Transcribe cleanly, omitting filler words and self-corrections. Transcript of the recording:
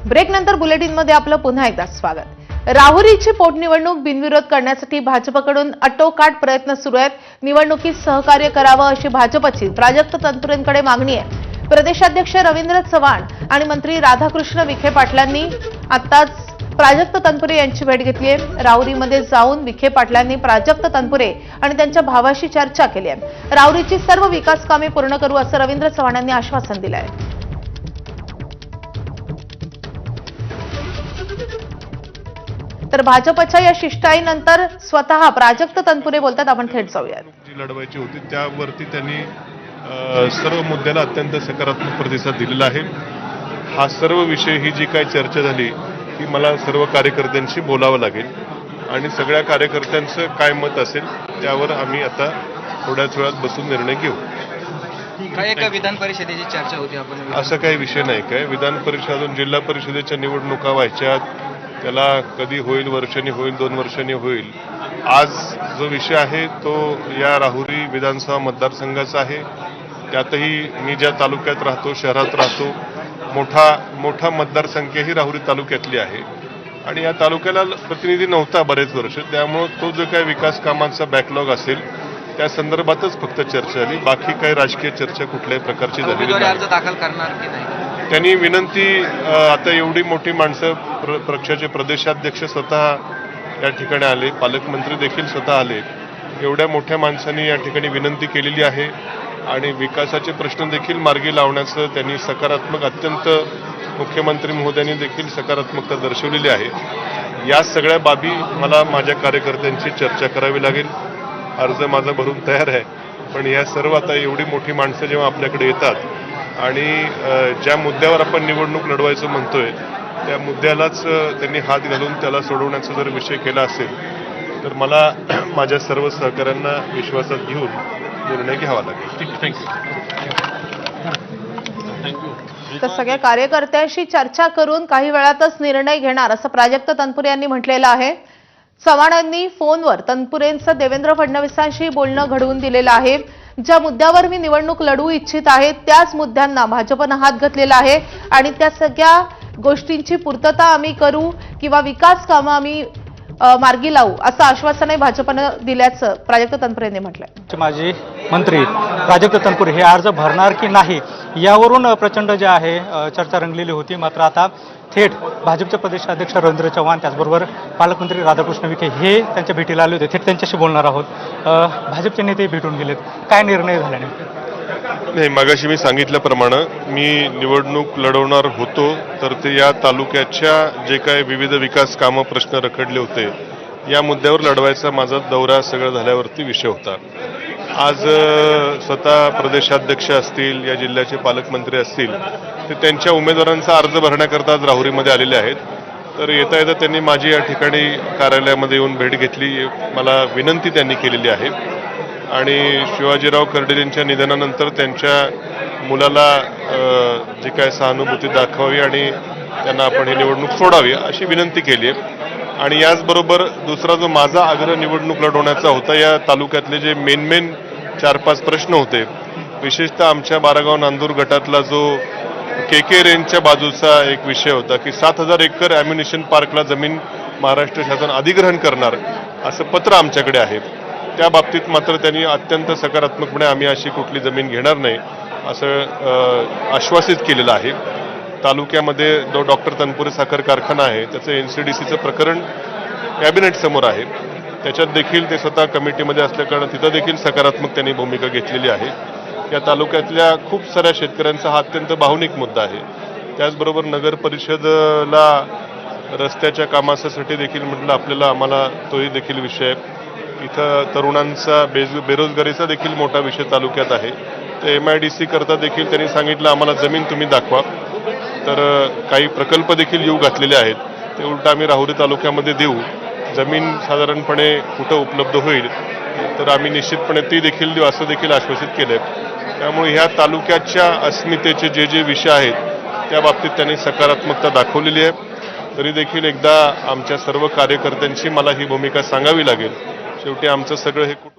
ब्रेकनंतर बुलेटिनमध्ये आपलं पुन्हा एकदा स्वागत। राहुरीची पोटनिवडणूक बिनविरोध करण्यासाठी भाजपकडून अटोकाट प्रयत्न सुरू आहेत। निवडणुकीत सहकार्य करावं अशी भाजपची प्राजक्त तनपुरेंकडे मागणी आहे। प्रदेशाध्यक्ष रवींद्र चव्हाण आणि मंत्री राधाकृष्ण विखे पाटलांनी आताच प्राजक्त तनपुरे यांची भेट घेतली आहे। राहुरीमध्ये जाऊन विखे पाटलांनी प्राजक्त तनपुरे आणि त्यांच्या भावाशी चर्चा केली आहे। राहुरीची सर्व विकास कामे पूर्ण करू असं रवींद्र चव्हाणांनी आश्वासन दिलं आहे। तर भाजपच्या या शिष्टाईनंतर स्वतः प्राजक्त तनपुरे बोलतात। आपण थेट जाऊयात। जी लढवायची होती त्यावरती त्यांनी सर्व मुद्द्याला अत्यंत सकारात्मक प्रतिसाद दिलेला आहे। हा सर्व विषय ही जी काही चर्चा झाली ती मला सर्व कार्यकर्त्यांशी बोलावं लागेल आणि सगळ्या कार्यकर्त्यांचं काय मत असेल त्यावर आम्ही आता थोड्याच वेळात बसून निर्णय घेऊ। काय एका विधान परिषदेची चर्चा होती आपण असं काही विषय नाही काय। विधान परिषद अजून जिल्हा परिषदेच्या निवडणुका व्हायच्या, त्याला कधी होईल, वर्षांनी होईल, 2 वर्षांनी होईल। आज जो विषय आहे तो या राहुरी विधानसभा मतदारसंघाचा आहे। त्यातही मी ज्या तालुक्यात राहतो, शहरात राहतो, मोठा मतदारसंख्या ही राहुरी तालुक्यातली आहे आणि या तालुक्याला प्रतिनिधी नव्हता बरेच वर्ष, त्यामुळे तो जो काही विकास कामांचा बॅकलॉग असेल त्या संदर्भातच फक्त चर्चा झाली। बाकी काही राजकीय चर्चा कुठल्याही प्रकारची झाली नाही। अर्ज दाखल करणार की नाही त्यांनी विनंती, आता एवढी मोठी माणसं, पक्षाचे प्रदेशाध्यक्ष स्वतः या ठिकाणी आले, पालकमंत्री देखील स्वतः आले, एवढ्या मोठ्या माणसांनी या ठिकाणी विनंती केलेली आहे आणि विकासाचे प्रश्न देखील मार्गी लावण्याचं त्यांनी सकारात्मक, अत्यंत मुख्यमंत्री महोदयांनी देखील सकारात्मकता दर्शवलेली आहे। या सगळ्या बाबी मला माझ्या कार्यकर्त्यांची चर्चा करावी लागेल। अर्ज माझा भरून तयार आहे, पण या सर्व आता एवढी मोठी माणसं जेव्हा आपल्याकडे येतात आणि ज्या मुद्द्यावर आपण निवडणूक लढवायचं म्हणतोय त्या मुद्द्यालाच त्यांनी हात घालून त्याला सोडवण्याचा जर विषय केला असेल तर मला माझ्या सर्व सहकाऱ्यांना विश्वासात घेऊन निर्णय घ्यावा लागेल। तर सगळ्या कार्यकर्त्यांशी चर्चा करून काही वेळातच निर्णय घेणार असं प्राजक्त तनपुरे यांनी म्हटलेलं आहे। चव्हाणांनी फोनवर तनपुरेंचं देवेंद्र फडणवीसांशी बोलणं घडवून दिलेलं आहे। ज्या मुद्द्यावर मी निवडणूक लढवू इच्छित आहे त्याच मुद्द्यांना भाजपनं हात घातलेला आहे आणि त्या सगळ्या गोष्टींची पूर्तता आम्ही करू किंवा विकास कामं आम्ही मार्गी लावू असं आश्वासनही भाजपनं दिल्याचं प्राजक्त तनपुरे यांनी म्हटलंय। माजी मंत्री प्राजक्त तनपुरे हे अर्ज भरणार की नाही यावरून प्रचंड जे आहे चर्चा रंगलेली होती। मात्र आता थेट भाजपचे प्रदेशाध्यक्ष रवींद्र चव्हाण त्याचबरोबर पालकमंत्री राधाकृष्ण विखे हे त्यांच्या भेटीला आले होते। थेट त्यांच्याशी बोलणार आहोत। भाजपचे नेते भेटून गेलेत, काय निर्णय झाला नाही? मगाशी मी सांगितल्याप्रमाणे मी निवडणूक लढवणार होतो तर ते या तालुक्याच्या जे काही विविध विकास कामं, प्रश्न रखडले होते या मुद्द्यावर लढवायचा माझा दौरा सगळं झाल्यावरती विषय होता। आज स्वतः प्रदेशाध्यक्ष असतील, या जिल्ह्याचे पालकमंत्री असतील, ते त्यांच्या उमेदवारांचा अर्ज भरण्याकरता आज राहुरीमध्ये आलेले आहेत। तर येता येता त्यांनी माझी या ठिकाणी कार्यालयामध्ये येऊन भेट घेतली, मला विनंती त्यांनी केलेली आहे आणि शिवाजीराव कर्डिलेंच्या निधनानंतर त्यांच्या मुलाला जी काय सहानुभूती दाखवावी आणि त्यांना आपण ही निवडणूक सोडावी अशी विनंती केली आहे। आणि याचबरोबर दुसरा जो माझा आग्रह निवडणूक लढवण्याचा होता, या तालुक्यातले जे मेन 4-5 प्रश्न होते, विशेषतः आमच्या बारागाव नांदूर गटातला जो KK रेंजच्या बाजूचा एक विषय होता की 7000 एकर ॲम्युनिशन पार्कला जमीन महाराष्ट्र शासन अधिग्रहण करणार असं पत्र आमच्याकडे आहे। त्या बाबतीत मात्र त्यांनी अत्यंत सकारात्मकपणे आम्ही अशी कुठली जमीन घेणार नाही असं आश्वासित केलेलं आहे। तालुक्यामध्ये जो डॉक्टर तनपुरे साखर कारखाना आहे त्याचं NCDCचं प्रकरण कॅबिनेट समोर आहे, त्याच्यात देखील ते स्वतः कमिटीमध्ये असल्याकारणे तिथं देखील सकारात्मक त्यांनी भूमिका घेतलेली आहे। या तालुक्यातल्या खूप साऱ्या शेतकऱ्यांचा हा अत्यंत भावनिक मुद्दा आहे। त्याचबरोबर नगर परिषदला रस्त्याच्या कामासाठी देखील म्हटलं आम्हाला तोही देखील विषय आहे। इथं तरुणांचा बेरोजगारीचा देखील मोठा विषय तालुक्यात आहे। तर MIDC करता देखील त्यांनी सांगितलं आम्हाला जमीन तुम्ही दाखवा। तर काही प्रकल्प देखील येऊ घातलेले आहेत, ते उलट आम्ही राहुरी तालुक्यामध्ये देऊ। जमीन साधारणपणे कुठं उपलब्ध होईल तर आम्ही निश्चितपणे ती देखील देऊ असं देखील आश्वासित केलंय। त्यामुळे ह्या तालुक्याच्या अस्मितेचे जे विषय आहेत त्या बाबतीत त्यांनी सकारात्मकता दाखवलेली आहे। तरी देखील एकदा आमच्या सर्व कार्यकर्त्यांची मला ही भूमिका सांगावी लागेल। शेवटी आमचं सगळं हे